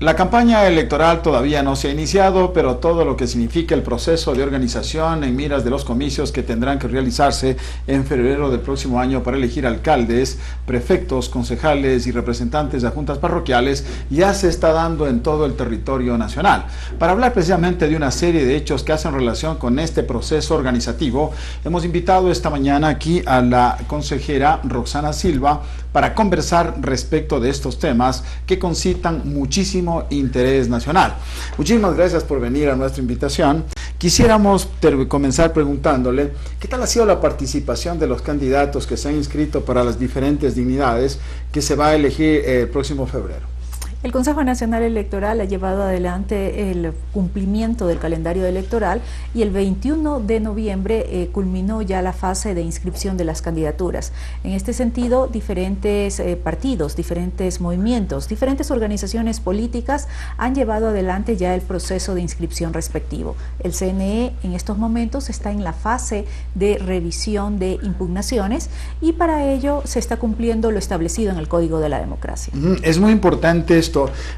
La campaña electoral todavía no se ha iniciado, pero todo lo que significa el proceso de organización en miras de los comicios que tendrán que realizarse en febrero del próximo año para elegir alcaldes, prefectos, concejales y representantes de juntas parroquiales ya se está dando en todo el territorio nacional. Para hablar precisamente de una serie de hechos que hacen relación con este proceso organizativo, hemos invitado esta mañana aquí a la consejera Roxana Silva para conversar respecto de estos temas que concitan muchísimo interés nacional. Muchísimas gracias por venir a nuestra invitación. Quisiéramos comenzar preguntándole qué tal ha sido la participación de los candidatos que se han inscrito para las diferentes dignidades que se va a elegir el próximo febrero. El Consejo Nacional Electoral ha llevado adelante el cumplimiento del calendario electoral y el 21 de noviembre culminó ya la fase de inscripción de las candidaturas. En este sentido, diferentes partidos, diferentes movimientos, diferentes organizaciones políticas han llevado adelante ya el proceso de inscripción respectivo. El CNE en estos momentos está en la fase de revisión de impugnaciones y para ello se está cumpliendo lo establecido en el Código de la Democracia. Es muy importante esto.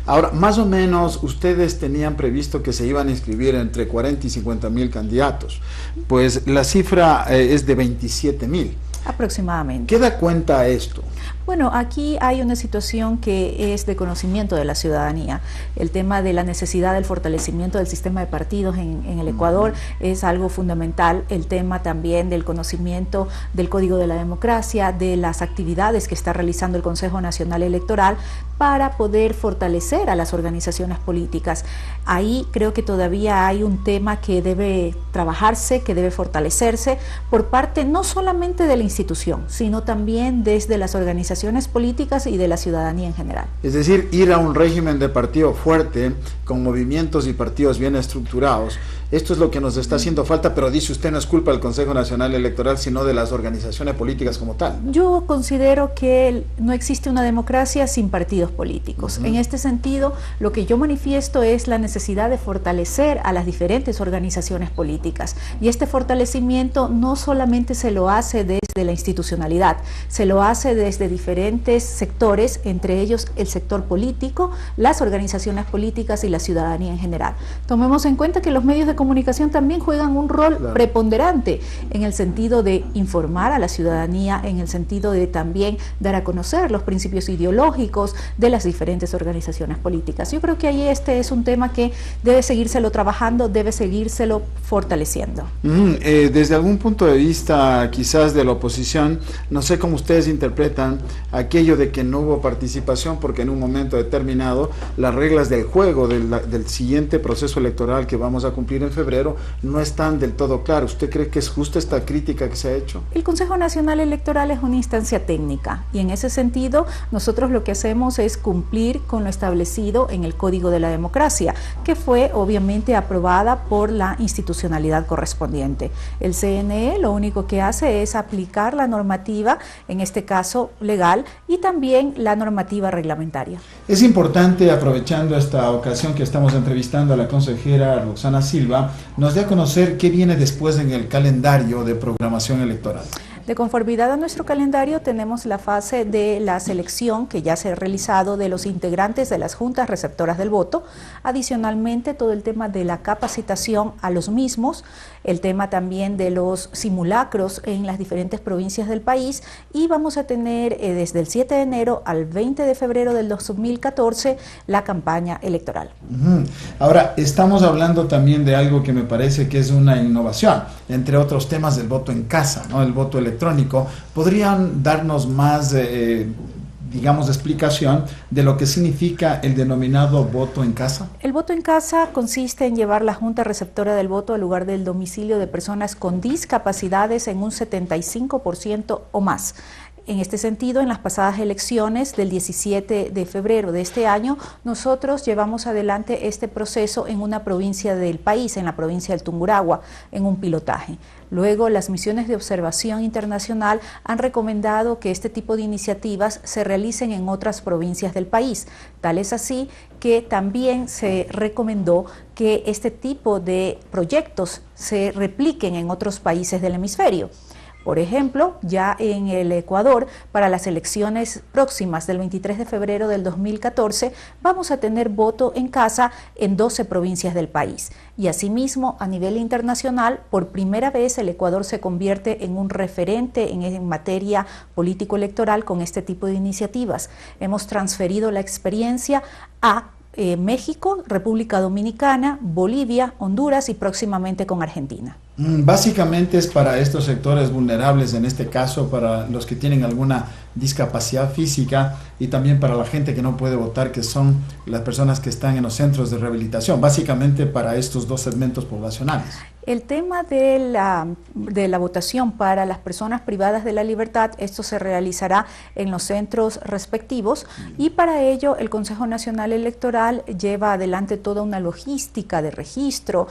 Ahora, más o menos, ustedes tenían previsto que se iban a inscribir entre 40 y 50,000 candidatos, pues la cifra es de 27,000. Aproximadamente. ¿Qué da cuenta esto? Bueno, aquí hay una situación que es de conocimiento de la ciudadanía. El tema de la necesidad del fortalecimiento del sistema de partidos en el Ecuador es algo fundamental. El tema también del conocimiento del Código de la Democracia, de las actividades que está realizando el Consejo Nacional Electoral para poder fortalecer a las organizaciones políticas. Ahí creo que todavía hay un tema que debe trabajarse, que debe fortalecerse por parte no solamente de la institución, sino también desde las organizaciones políticas y de la ciudadanía en general. Es decir, ir a un régimen de partido fuerte, con movimientos y partidos bien estructurados. Esto es lo que nos está haciendo falta, pero dice usted no es culpa del Consejo Nacional Electoral, sino de las organizaciones políticas como tal. Yo considero que no existe una democracia sin partidos políticos. En este sentido, lo que yo manifiesto es la necesidad de fortalecer a las diferentes organizaciones políticas. Y este fortalecimiento no solamente se lo hace desde la institucionalidad, se lo hace desde diferentes sectores, entre ellos el sector político, las organizaciones políticas y la ciudadanía en general. Tomemos en cuenta que los medios de comunicación también juegan un rol preponderante en el sentido de informar a la ciudadanía, en el sentido de también dar a conocer los principios ideológicos de las diferentes organizaciones políticas. Yo creo que ahí este es un tema que debe seguírselo trabajando, debe seguírselo fortaleciendo. Desde algún punto de vista quizás de la oposición, no sé cómo ustedes interpretan aquello de que no hubo participación porque en un momento determinado las reglas del juego del siguiente proceso electoral que vamos a cumplir en febrero no están del todo claras. ¿Usted cree que es justa esta crítica que se ha hecho? El Consejo Nacional Electoral es una instancia técnica y en ese sentido nosotros lo que hacemos es cumplir con lo establecido en el Código de la Democracia, que fue obviamente aprobada por la institucionalidad correspondiente. El CNE lo único que hace es aplicar la normativa, en este caso legal, y también la normativa reglamentaria. Es importante, aprovechando esta ocasión que estamos entrevistando a la consejera Roxana Silva, nos dé a conocer qué viene después en el calendario de programación electoral. De conformidad a nuestro calendario tenemos la fase de la selección que ya se ha realizado de los integrantes de las juntas receptoras del voto, adicionalmente todo el tema de la capacitación a los mismos, el tema también de los simulacros en las diferentes provincias del país y vamos a tener desde el 7 de enero al 20 de febrero del 2014 la campaña electoral. Ahora, estamos hablando también de algo que me parece que es una innovación, entre otros temas del voto en casa, ¿no? El voto electrónico. ¿Podrían darnos más, digamos, explicación de lo que significa el denominado voto en casa? El voto en casa consiste en llevar la junta receptora del voto al lugar del domicilio de personas con discapacidades en un 75% o más. En este sentido, en las pasadas elecciones del 17 de febrero de este año, nosotros llevamos adelante este proceso en una provincia del país, en la provincia del Tungurahua, en un pilotaje. Luego, las misiones de observación internacional han recomendado que este tipo de iniciativas se realicen en otras provincias del país. Tal es así que también se recomendó que este tipo de proyectos se repliquen en otros países del hemisferio. Por ejemplo, ya en el Ecuador, para las elecciones próximas del 23 de febrero del 2014, vamos a tener voto en casa en 12 provincias del país. Y asimismo, a nivel internacional, por primera vez el Ecuador se convierte en un referente en materia político-electoral con este tipo de iniciativas. Hemos transferido la experiencia a México, República Dominicana, Bolivia, Honduras y próximamente con Argentina. Básicamente es para estos sectores vulnerables, en este caso para los que tienen alguna discapacidad física y también para la gente que no puede votar, que son las personas que están en los centros de rehabilitación, básicamente para estos dos segmentos poblacionales. El tema de la votación para las personas privadas de la libertad, esto se realizará en los centros respectivos y para ello el Consejo Nacional Electoral lleva adelante toda una logística de registro,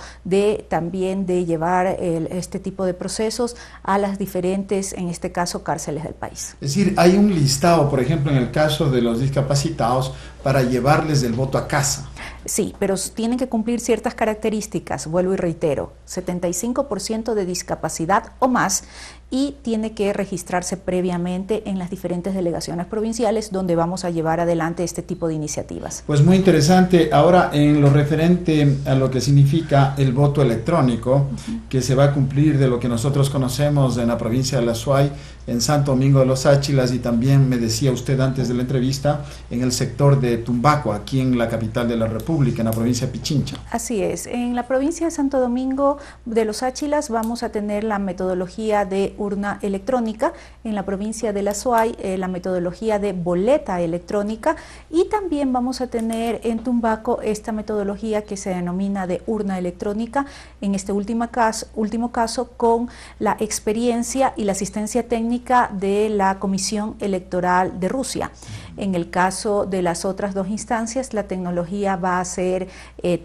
también de llevar este tipo de procesos a las diferentes, en este caso, cárceles del país. Es decir, hay un listado, por ejemplo, en el caso de los discapacitados, para llevarles el voto a casa. Sí, pero tienen que cumplir ciertas características, vuelvo y reitero, 75% de discapacidad o más, y tiene que registrarse previamente en las diferentes delegaciones provinciales donde vamos a llevar adelante este tipo de iniciativas. Pues muy interesante. Ahora, en lo referente a lo que significa el voto electrónico, que se va a cumplir de lo que nosotros conocemos en la provincia de La Suay, en Santo Domingo de los Áchilas, y también me decía usted antes de la entrevista, en el sector de Tumbaco, aquí en la capital de la República, en la provincia de Pichincha. Así es, en la provincia de Santo Domingo de los Áchilas vamos a tener la metodología de urna electrónica, en la provincia de La Suay la metodología de boleta electrónica, y también vamos a tener en Tumbaco esta metodología que se denomina de urna electrónica, en este último caso con la experiencia y la asistencia técnica de la Comisión Electoral de Rusia. En el caso de las otras dos instancias, la tecnología va a ser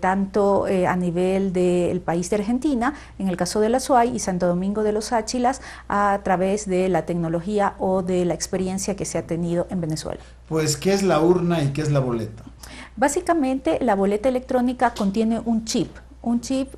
tanto a nivel del país de Argentina, en el caso de La Suay y Santo Domingo de los Áchilas, a través de la tecnología o de la experiencia que se ha tenido en Venezuela. Pues, ¿qué es la urna y qué es la boleta? Básicamente, la boleta electrónica contiene un chip,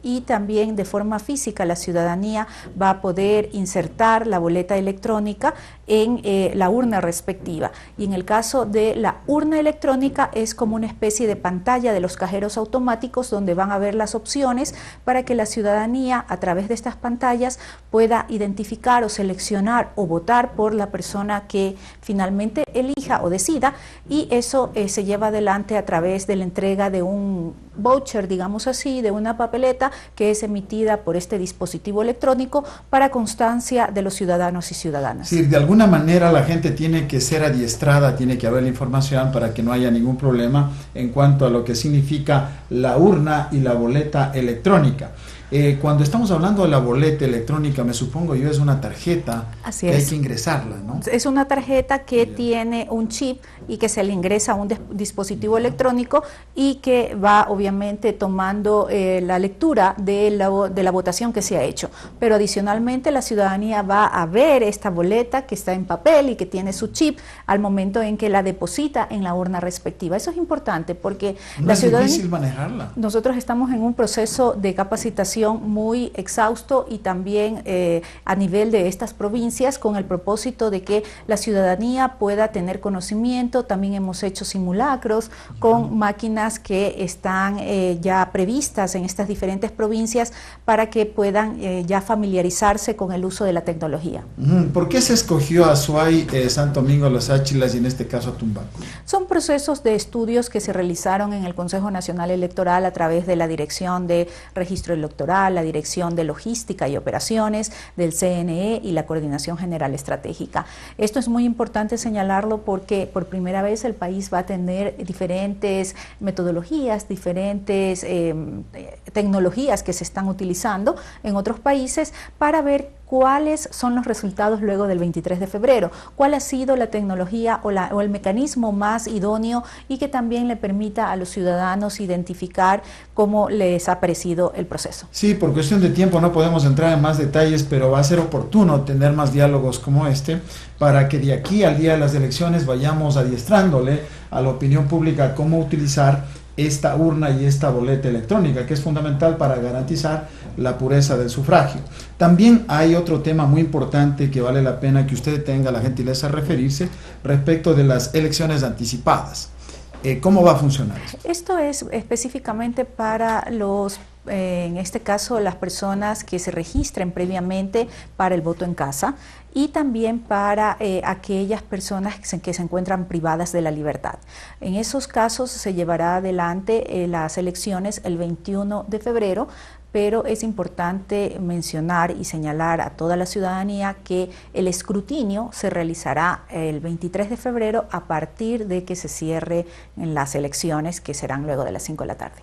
y también de forma física la ciudadanía va a poder insertar la boleta electrónica en la urna respectiva. Y en el caso de la urna electrónica es como una especie de pantalla de los cajeros automáticos donde van a ver las opciones para que la ciudadanía a través de estas pantallas pueda identificar o seleccionar o votar por la persona que finalmente elija o decida, y eso se lleva adelante a través de la entrega de un voucher, digamos así, de una papeleta que es emitida por este dispositivo electrónico para constancia de los ciudadanos y ciudadanas. Sí, de alguna manera la gente tiene que ser adiestrada, tiene que haber la información para que no haya ningún problema en cuanto a lo que significa la urna y la boleta electrónica. Cuando estamos hablando de la boleta electrónica, me supongo yo es una tarjeta que hay que ingresarla, ¿no? Es una tarjeta que tiene un chip y que se le ingresa a un dispositivo electrónico y que va obviamente tomando la lectura de la votación que se ha hecho. Pero adicionalmente la ciudadanía va a ver esta boleta que está en papel y que tiene su chip al momento en que la deposita en la urna respectiva. Eso es importante porque la ciudadanía... Es difícil manejarla. Nosotros estamos en un proceso de capacitación muy exhausto y también a nivel de estas provincias con el propósito de que la ciudadanía pueda tener conocimiento. También hemos hecho simulacros con máquinas que están ya previstas en estas diferentes provincias para que puedan ya familiarizarse con el uso de la tecnología. ¿Por qué se escogió a Suay, Santo Domingo, Los Áchilas y en este caso a Tumbaco? Son procesos de estudios que se realizaron en el Consejo Nacional Electoral a través de la Dirección de Registro Electoral, la Dirección de Logística y Operaciones, del CNE y la Coordinación General Estratégica. Esto es muy importante señalarlo porque por primera vez el país va a tener diferentes metodologías, diferentes tecnologías que se están utilizando en otros países para ver cuáles son los resultados luego del 23 de febrero, cuál ha sido la tecnología o el mecanismo más idóneo y que también le permita a los ciudadanos identificar cómo les ha parecido el proceso. Sí, por cuestión de tiempo no podemos entrar en más detalles, pero va a ser oportuno tener más diálogos como este para que de aquí al día de las elecciones vayamos adiestrándole a la opinión pública cómo utilizar esta urna y esta boleta electrónica, que es fundamental para garantizar la pureza del sufragio. También hay otro tema muy importante que vale la pena que usted tenga la gentileza de referirse respecto de las elecciones anticipadas. ¿Cómo va a funcionar? Esto es específicamente para los, en este caso, las personas que se registren previamente para el voto en casa y también para aquellas personas que se encuentran privadas de la libertad. En esos casos se llevará adelante las elecciones el 21 de febrero, pero es importante mencionar y señalar a toda la ciudadanía que el escrutinio se realizará el 23 de febrero a partir de que se cierre en las elecciones, que serán luego de las 5 de la tarde.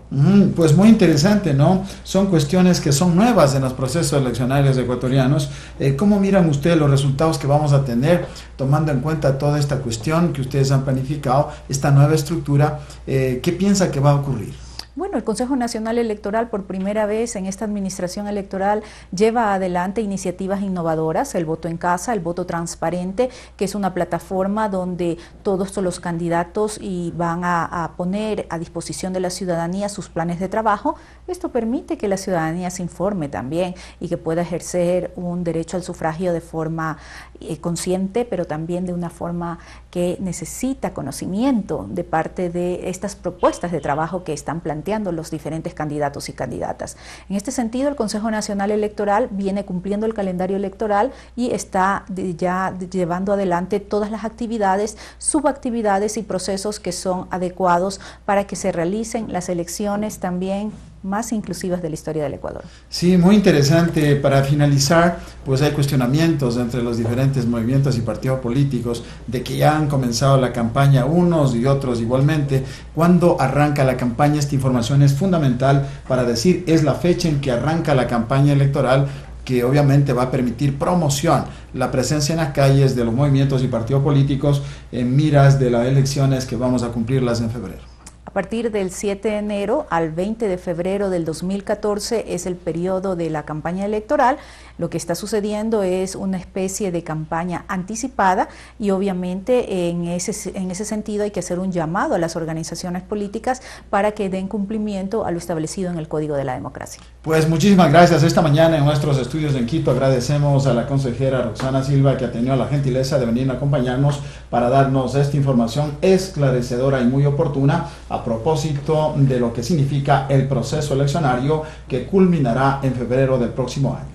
Pues muy interesante, ¿no? Son cuestiones que son nuevas en los procesos eleccionarios ecuatorianos. ¿Cómo miran ustedes los resultados que vamos a tener, tomando en cuenta toda esta cuestión que ustedes han planificado, esta nueva estructura? ¿Qué piensa que va a ocurrir? Bueno, el Consejo Nacional Electoral por primera vez en esta administración electoral lleva adelante iniciativas innovadoras, el voto en casa, el voto transparente, que es una plataforma donde todos los candidatos van a poner a disposición de la ciudadanía sus planes de trabajo. Esto permite que la ciudadanía se informe también y que pueda ejercer un derecho al sufragio de forma consciente, pero también de una forma que necesita conocimiento de parte de estas propuestas de trabajo que están planteando los diferentes candidatos y candidatas. En este sentido, el Consejo Nacional Electoral viene cumpliendo el calendario electoral y está ya llevando adelante todas las actividades, subactividades y procesos que son adecuados para que se realicen las elecciones también más inclusivas de la historia del Ecuador. Sí, muy interesante. Para finalizar, pues hay cuestionamientos entre los diferentes movimientos y partidos políticos de que ya han comenzado la campaña unos y otros igualmente. ¿Cuándo arranca la campaña? Esta información es fundamental para decir, es la fecha en que arranca la campaña electoral, que obviamente va a permitir promoción, la presencia en las calles de los movimientos y partidos políticos en miras de las elecciones que vamos a cumplirlas en febrero. A partir del 7 de enero al 20 de febrero del 2014 es el periodo de la campaña electoral. Lo que está sucediendo es una especie de campaña anticipada y obviamente en ese sentido hay que hacer un llamado a las organizaciones políticas para que den cumplimiento a lo establecido en el Código de la Democracia. Pues muchísimas gracias. Esta mañana en nuestros estudios en Quito agradecemos a la consejera Roxana Silva, que ha tenido la gentileza de venir a acompañarnos para darnos esta información esclarecedora y muy oportuna a propósito de lo que significa el proceso eleccionario que culminará en febrero del próximo año.